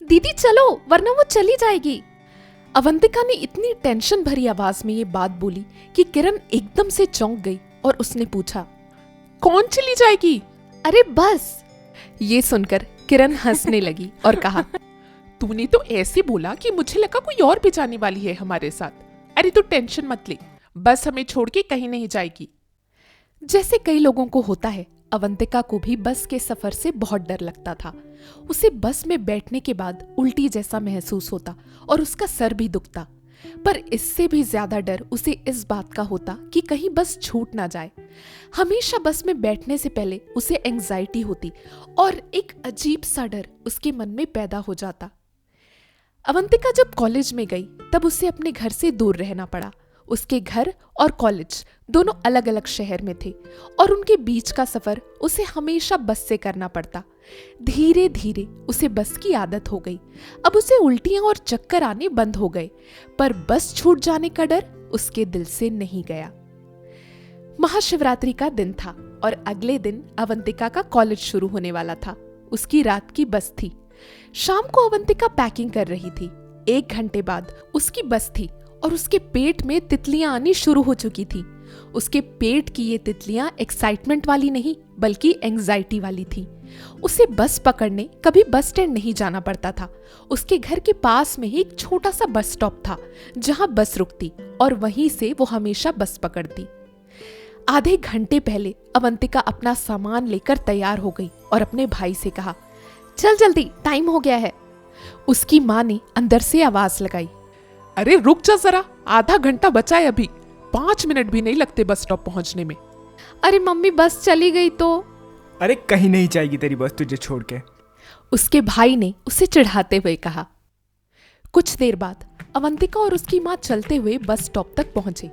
दीदी चलो वरना वो चली जाएगी। अवंतिका ने इतनी टेंशन भरी आवाज में ये बात बोली कि किरण एकदम से चौंक गई और उसने पूछा, कौन चली जाएगी? अरे बस। ये सुनकर किरण हंसने लगी और कहा, तूने तो ऐसे बोला कि मुझे लगा कोई और भी जाने वाली है हमारे साथ। अरे तू टेंशन मत ले, बस हमें छोड़ के कहीं नहीं जाएगी। जैसे कई लोगों को होता है, अवंतिका को भी बस के सफर से बहुत डर लगता था। उसे बस में बैठने के बाद उल्टी जैसा महसूस होता और उसका सर भी दुखता। पर इससे भी ज्यादा डर उसे इस बात का होता कि कहीं बस छूट ना जाए। हमेशा बस में बैठने से पहले उसे एंजाइटी होती और एक अजीब सा डर उसके मन में पैदा हो जाता। अवंतिका जब कॉलेज में गई तब उसे अपने घर से दूर रहना पड़ा। उसके घर और कॉलेज दोनों अलग अलग शहर में थे और उनके बीच का सफर उसे हमेशा बस से करना पड़ता। धीरे धीरे उसे बस की आदत हो गई। अब उसे उल्टियां और चक्कर आने बंद हो गए, पर बस छूट जाने का डर उसके दिल से नहीं गया। महाशिवरात्रि का दिन था और अगले दिन अवंतिका का कॉलेज शुरू होने वाला था। उसकी रात की बस थी। शाम को अवंतिका पैकिंग कर रही थी। 1 घंटे बाद उसकी बस थी और उसके पेट में तितलियां आनी शुरू हो चुकी थी। उसके पेट की ये तितलियां एक्साइटमेंट वाली नहीं बल्कि एंजाइटी वाली थी। उसे बस पकड़ने कभी बस स्टैंड नहीं जाना पड़ता था। उसके घर के पास में ही एक छोटा सा बस स्टॉप था जहां बस रुकती और वहीं से वो हमेशा बस पकड़ती। आधे घंटे पहले अवंतिका अपना सामान लेकर तैयार हो गई और अपने भाई से कहा, चल जल्दी टाइम हो गया है। उसकी माँ ने अंदर से आवाज लगाई, अरे रुक जा जरा, आधा घंटा बचा है अभी, 5 मिनट भी नहीं लगते बस स्टॉप पहुंचने में। अरे मम्मी बस चली गई तो। अरे कहीं नहीं जाएगी तेरी बस तुझे छोड़ के। उसके भाई ने उसे चिढ़ाते हुए कहा। कुछ देर बाद अवंतिका और उसकी माँ चलते हुए बस स्टॉप तक पहुंचे।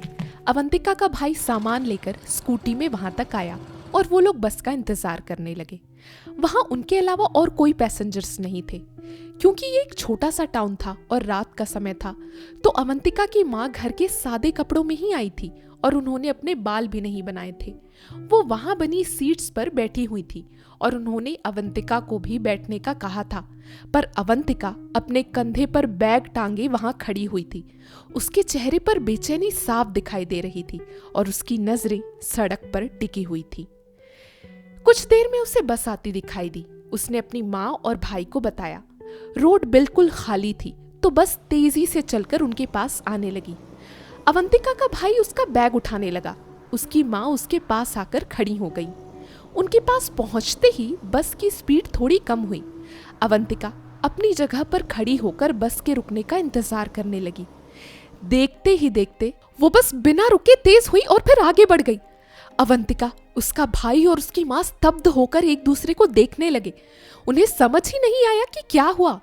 अवंतिका का भाई सामान लेकर स्कूटी में वहां तक आया और वो लोग बस का इंतजार करने लगे। वहां उनके अलावा और कोई पैसेंजर्स नहीं थे। क्योंकि ये एक छोटा सा टाउन था और रात का समय था, तो अवंतिका की माँ घर के सादे कपड़ों में ही आई थी और उन्होंने अपने बाल भी नहीं बनाए थे। वो वहां बनी सीट्स पर बैठी हुई थी और उन्होंने अवंतिका को भी बैठने का कहा था, पर अवंतिका अपने कंधे पर बैग टांगे वहां खड़ी हुई थी। उसके चेहरे पर बेचैनी साफ दिखाई दे रही थी और उसकी नजरें सड़क पर टिकी हुई थी। कुछ देर में उसे बस आती दिखाई दी। उसने अपनी माँ और भाई को बताया। रोड बिल्कुल खाली थी, तो बस तेजी से चलकर उनके पास आने लगी। अवंतिका का भाई उसका बैग उठाने लगा। उसकी माँ उसके पास आकर खड़ी हो गई। उनके पास पहुंचते ही बस की स्पीड थोड़ी कम हुई। अवंतिका अपनी जगह पर खड़ी होकर बस के रुकने का इंतजार करने लगी। देखते ही देखते वो बस बिना रुके तेज हुई और फिर आगे बढ़ गई। अवंतिका, उसका भाई और उसकी माँ स्तब्ध होकर एक दूसरे को देखने लगे। उन्हें समझ ही नहीं आया कि क्या हुआ।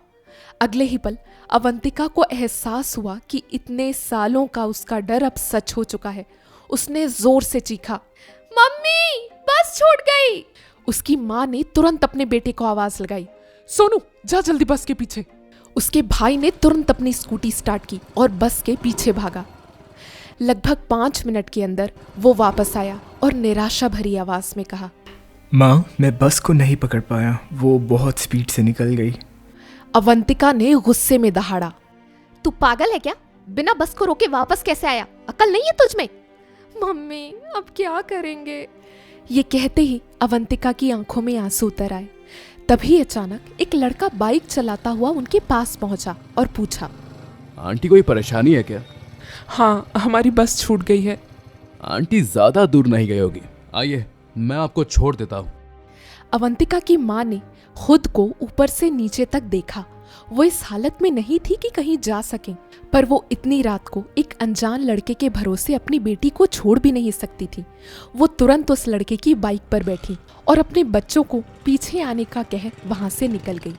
अगले ही पल अवंतिका को एहसास हुआ कि इतने सालों का उसका डर अब सच हो चुका है। उसने जोर से चीखा, मम्मी बस छूट गई। उसकी माँ ने तुरंत अपने बेटे को आवाज लगाई, सोनू जा जल्दी बस के पीछे। उसके भाई ने तुरंत अपनी स्कूटी स्टार्ट की और बस के पीछे भागा। लगभग 5 मिनट के अंदर वो वापस आया और निराशा भरी आवाज में कहा, माँ मैं बस को नहीं पकड़ पाया, वो बहुत स्पीड से निकल गई। अवंतिका ने गुस्से में दहाड़ा, तू पागल है क्या? बिना बस को रोके वापस कैसे आया? अकल नहीं है तुझ में? मम्मी अब क्या करेंगे? ये कहते ही अवंतिका की आंखों में आंसू उतर आए। तभी अचानक एक लड़का बाइक चलाता हुआ उनके पास पहुंचा और पूछा, आंटी कोई परेशानी है क्या? हाँ हमारी बस छूट गई है। आंटी ज्यादा दूर नहीं गई होगी, आइए मैं आपको छोड़ देता हूँ। अवंतिका की माँ ने खुद को ऊपर से नीचे तक देखा। वो इस हालत में नहीं थी कि कहीं जा सकें, पर वो इतनी रात को एक अनजान लड़के के भरोसे अपनी बेटी को छोड़ भी नहीं सकती थी। वो तुरंत उस लड़के की बाइक पर बैठी और अपने बच्चों को पीछे आने का कह वहां से निकल गई।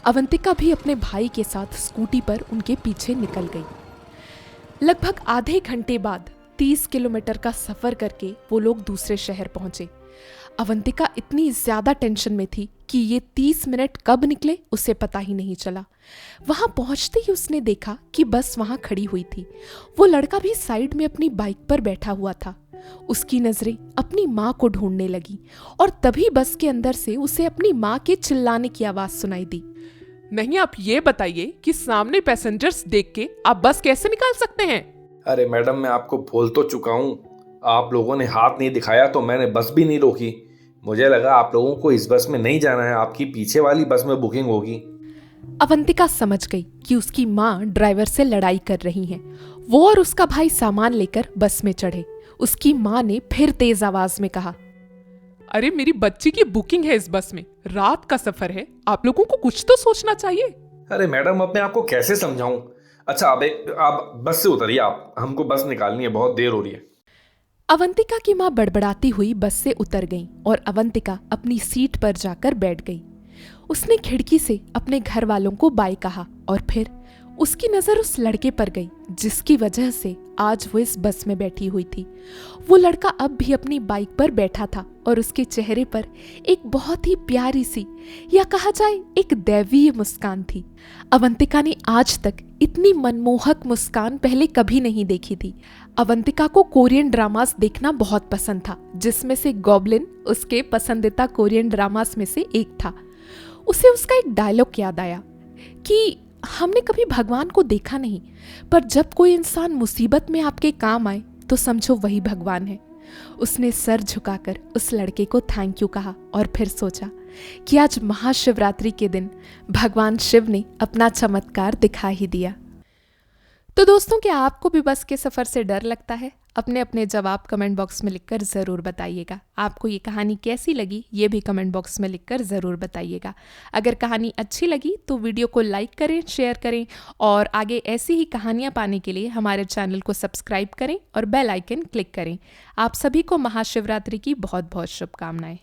अवंतिका भी अपने भाई के साथ स्कूटी पर उनके पीछे निकल गई। लगभग आधे घंटे बाद 30 किलोमीटर का सफर करके वो लोग दूसरे शहर पहुंचे। अवंतिका इतनी ज्यादा टेंशन में थी कि ये 30 मिनट कब निकले उसे पता ही नहीं चला। वहां पहुंचते ही उसने देखा कि बस वहां खड़ी हुई थी। वो लड़का भी साइड में अपनी बाइक पर बैठा हुआ था। उसकी नजरें अपनी माँ को ढूंढने लगी और तभी बस के अंदर से उसे अपनी माँ के चिल्लाने की आवाज सुनाई दी, नहीं, आप ये बताइए कि सामने पैसेंजर्स देख के आप बस कैसे निकाल सकते हैं? अरे मैडम, मैं आपको बोल तो चुका हूँ, आप लोगों ने हाथ नहीं दिखाया तो मैंने बस भी नहीं रोकी। मुझे लगा आप लोगों को इस बस में नहीं जाना है, आपकी पीछे वाली बस में बुकिंग होगी। अवंतिका समझ गई कि उसकी माँ ड्राइवर से लड़ाई कर रही है। वो और उसका भाई सामान लेकर बस में चढ़े। उसकी माँ ने फिर तेज आवाज में कहा, अरे मेरी बच्ची की बुकिंग है इस बस में, रात का सफर है, आप लोगों को कुछ तो सोचना चाहिए। अरे मैडम, अब मैं आपको कैसे समझाऊं? अच्छा, आप बस से उतरिए, आप हमको बस निकालनी है, बहुत देर हो रही है। अवंतिका की माँ बड़बड़ाती हुई बस से उतर गई और अवंतिका अपनी सीट पर जाकर बैठ गई। उसने खिड़की से अपने घर वालों को बाय कहा और फिर उसकी नजर उस लड़के पर गई जिसकी वजह से आज वो इस बस में बैठी हुई थी। वो लड़का अब भी अपनी बाइक पर बैठा था और उसके चेहरे पर एक बहुत ही प्यारी सी, या कहा जाए एक दैवीय मुस्कान थी। अवंतिका ने आज तक इतनी मनमोहक मुस्कान पहले कभी नहीं देखी थी। अवंतिका को कोरियन ड्रामास देखना बहुत पसंद था, जिसमें से गॉब्लिन उसके पसंदीदा कोरियन ड्रामास में से एक था। उसे उसका एक डायलॉग याद आया कि हमने कभी भगवान को देखा नहीं, पर जब कोई इंसान मुसीबत में आपके काम आए तो समझो वही भगवान है। उसने सर झुकाकर उस लड़के को थैंक यू कहा और फिर सोचा कि आज महाशिवरात्रि के दिन भगवान शिव ने अपना चमत्कार दिखा ही दिया। तो दोस्तों, क्या आपको भी बस के सफ़र से डर लगता है? अपने अपने जवाब कमेंट बॉक्स में लिखकर ज़रूर बताइएगा। आपको ये कहानी कैसी लगी ये भी कमेंट बॉक्स में लिखकर ज़रूर बताइएगा। अगर कहानी अच्छी लगी तो वीडियो को लाइक करें, शेयर करें और आगे ऐसी ही कहानियाँ पाने के लिए हमारे चैनल को सब्सक्राइब करें और बेल आइकन क्लिक करें। आप सभी को महाशिवरात्रि की बहुत बहुत शुभकामनाएं।